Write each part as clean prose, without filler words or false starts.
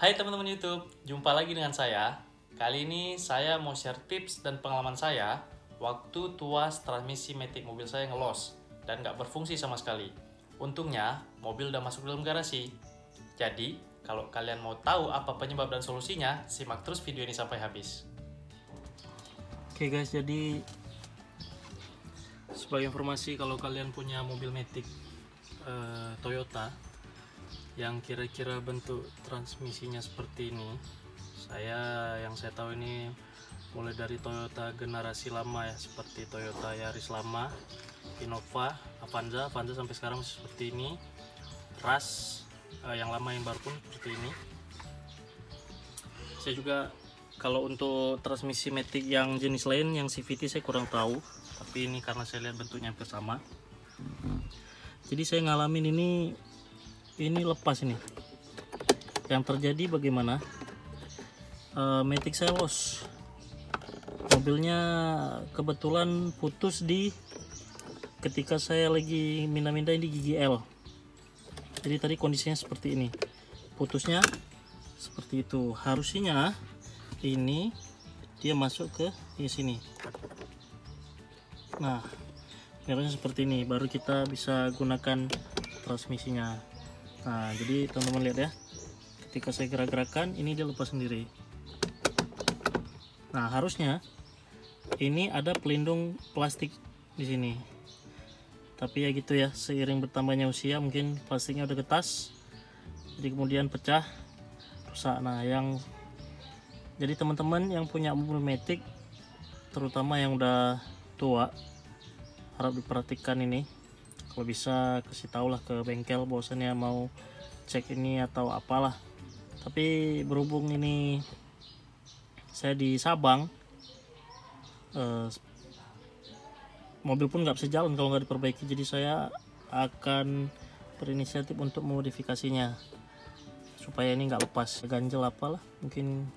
Hai teman-teman YouTube, jumpa lagi dengan saya. Kali ini saya mau share tips dan pengalaman saya waktu tuas transmisi matic mobil saya ngelos dan nggak berfungsi sama sekali. Untungnya mobil udah masuk dalam garasi. Jadi kalau kalian mau tahu apa penyebab dan solusinya, simak terus video ini sampai habis. Oke guys, jadi sebagai informasi, kalau kalian punya mobil matic Toyota yang kira-kira bentuk transmisinya seperti ini, yang saya tahu ini mulai dari Toyota generasi lama ya, seperti Toyota Yaris lama, Innova, Avanza sampai sekarang masih seperti ini, Rush yang lama yang baru pun seperti ini. Saya juga kalau untuk transmisi matic yang jenis lain yang CVT saya kurang tahu, tapi ini karena saya lihat bentuknya hampir sama. Jadi saya ngalamin ini lepas ini. Yang terjadi bagaimana? Matic saya los. Mobilnya kebetulan putus ketika saya lagi mindah-mindahin di gigi L. Jadi tadi kondisinya seperti ini. Putusnya seperti itu. Harusnya ini dia masuk ke sini. Nah, harusnya seperti ini. Baru kita bisa gunakan transmisinya. Nah, jadi teman-teman lihat ya, ketika saya gerak-gerakan ini dia lepas sendiri. Nah, harusnya ini ada pelindung plastik di sini, tapi ya gitu ya, seiring bertambahnya usia mungkin plastiknya udah getas, jadi kemudian pecah, rusak. Nah, jadi teman-teman yang punya mobil matic, terutama yang udah tua, harap diperhatikan ini. Kalau bisa kasih tahu lah ke bengkel bahwasannya mau cek ini atau apalah. Tapi berhubung ini saya di Sabang, mobil pun nggak bisa jalan kalau nggak diperbaiki. Jadi saya akan berinisiatif untuk memodifikasinya supaya ini nggak lepas, ganjel apalah, mungkin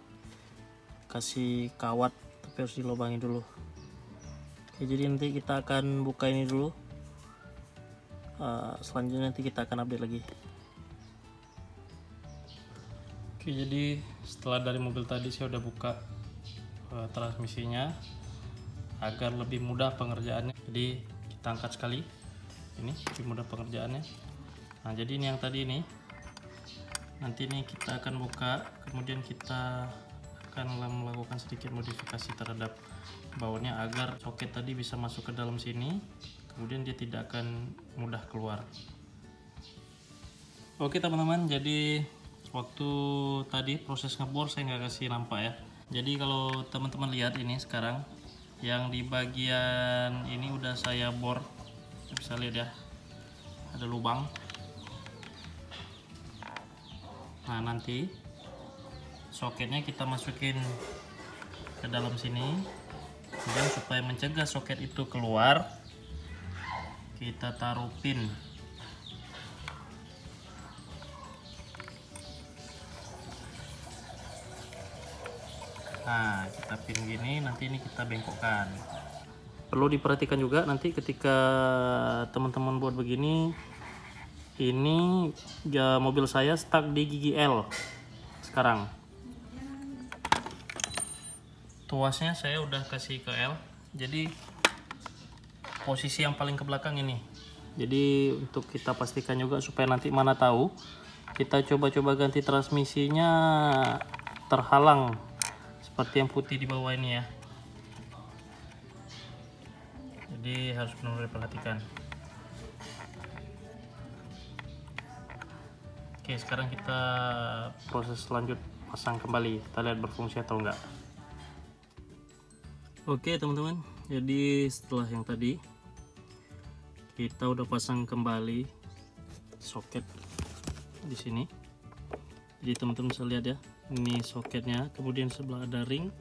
kasih kawat, tapi harus dilubangi dulu. Oke, jadi nanti kita akan buka ini dulu. Selanjutnya nanti kita akan update lagi. Oke, jadi setelah dari mobil tadi saya udah buka transmisinya agar lebih mudah pengerjaannya. Jadi kita angkat sekali, ini lebih mudah pengerjaannya. Nah, jadi ini yang tadi ini, nanti ini kita akan buka, kemudian kita akan melakukan sedikit modifikasi terhadap bautnya agar soket tadi bisa masuk ke dalam sini, kemudian dia tidak akan mudah keluar. Oke teman-teman, jadi waktu tadi proses ngebor saya nggak kasih nampak ya. Jadi kalau teman-teman lihat ini sekarang, yang di bagian ini udah saya bor, bisa lihat ya, ada lubang. Nah, nanti soketnya kita masukin ke dalam sini, kemudian supaya mencegah soket itu keluar, kita taruh pin. Nah, kita pin gini, nanti ini kita bengkokkan. Perlu diperhatikan juga nanti ketika teman-teman buat begini, ini ya mobil saya stuck di gigi L sekarang. Tuasnya saya udah kasih ke L, jadi posisi yang paling ke belakang ini. Jadi untuk kita pastikan juga supaya nanti mana tahu kita coba-coba ganti transmisinya terhalang seperti yang putih di bawah ini ya. Jadi harus benar-benar diperhatikan. Oke, sekarang kita proses lanjut pasang kembali, kita lihat berfungsi atau enggak. Oke teman-teman, jadi setelah yang tadi kita udah pasang kembali soket di sini. Jadi teman-teman bisa lihat ya, ini soketnya, kemudian sebelah ada ring,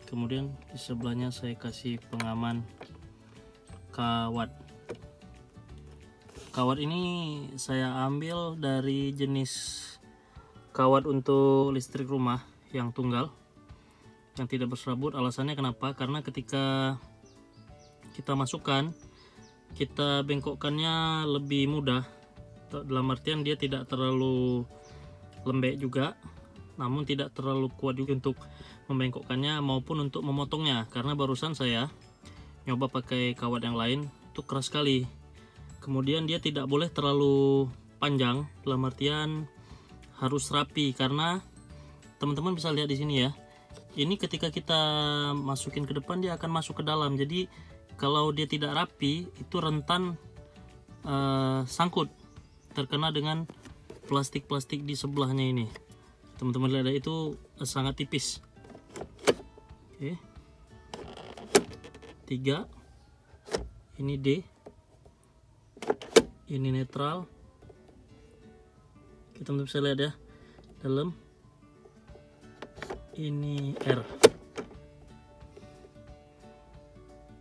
kemudian di sebelahnya saya kasih pengaman kawat. Kawat ini saya ambil dari jenis kawat untuk listrik rumah yang tunggal, yang tidak berserabut. Alasannya kenapa? Karena ketika kita masukkan, kita bengkokkannya lebih mudah, dalam artian dia tidak terlalu lembek juga, namun tidak terlalu kuat juga untuk membengkokkannya maupun untuk memotongnya, karena barusan saya nyoba pakai kawat yang lain itu keras sekali. Kemudian dia tidak boleh terlalu panjang, dalam artian harus rapi, karena teman-teman bisa lihat di sini ya, ini ketika kita masukin ke depan dia akan masuk ke dalam. Jadi kalau dia tidak rapi itu rentan sangkut, terkena dengan plastik-plastik di sebelahnya ini. Teman-teman lihat itu sangat tipis. Oke, 3 ini D, ini netral. Kita bisa lihat ya, dalam ini R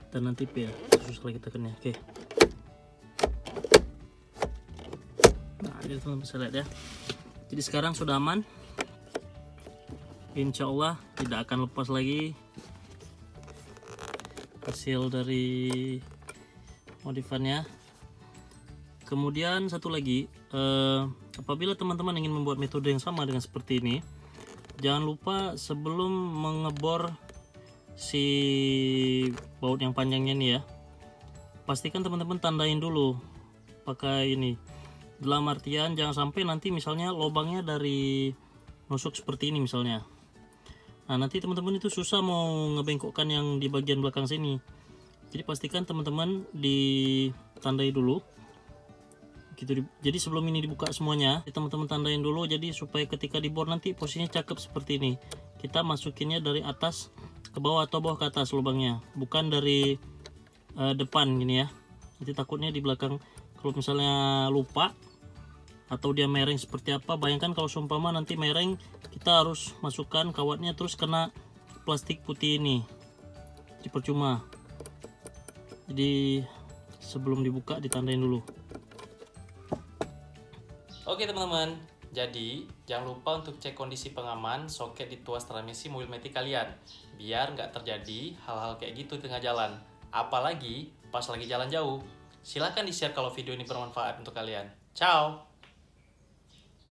dan nanti P ya, susah lagi tekannya. Oke, nah ini teman-teman bisa lihat ya. Jadi sekarang sudah aman, insya Allah tidak akan lepas lagi hasil dari modifannya. Kemudian satu lagi, apabila teman-teman ingin membuat metode yang sama dengan seperti ini, jangan lupa sebelum mengebor si baut yang panjangnya nih ya, pastikan teman-teman tandain dulu pakai ini. Dalam artian jangan sampai nanti misalnya lubangnya dari nusuk seperti ini misalnya. Nah nanti teman-teman itu susah mau ngebengkokkan yang di bagian belakang sini. Jadi pastikan teman-teman ditandai dulu gitu. Jadi sebelum ini dibuka semuanya, teman-teman tandain dulu, jadi supaya ketika dibor nanti posisinya cakep seperti ini. Kita masukinnya dari atas ke bawah atau bawah ke atas lubangnya, bukan dari depan gini ya. Nanti takutnya di belakang kalau misalnya lupa atau dia mereng seperti apa, bayangkan kalau seumpama nanti mereng, kita harus masukkan kawatnya terus kena plastik putih ini, jadi percuma. Jadi sebelum dibuka ditandain dulu. Oke teman-teman, jadi jangan lupa untuk cek kondisi pengaman soket di tuas transmisi mobil metik kalian, biar nggak terjadi hal-hal kayak gitu tengah jalan, apalagi pas lagi jalan jauh. Silahkan di-share kalau video ini bermanfaat untuk kalian. Ciao!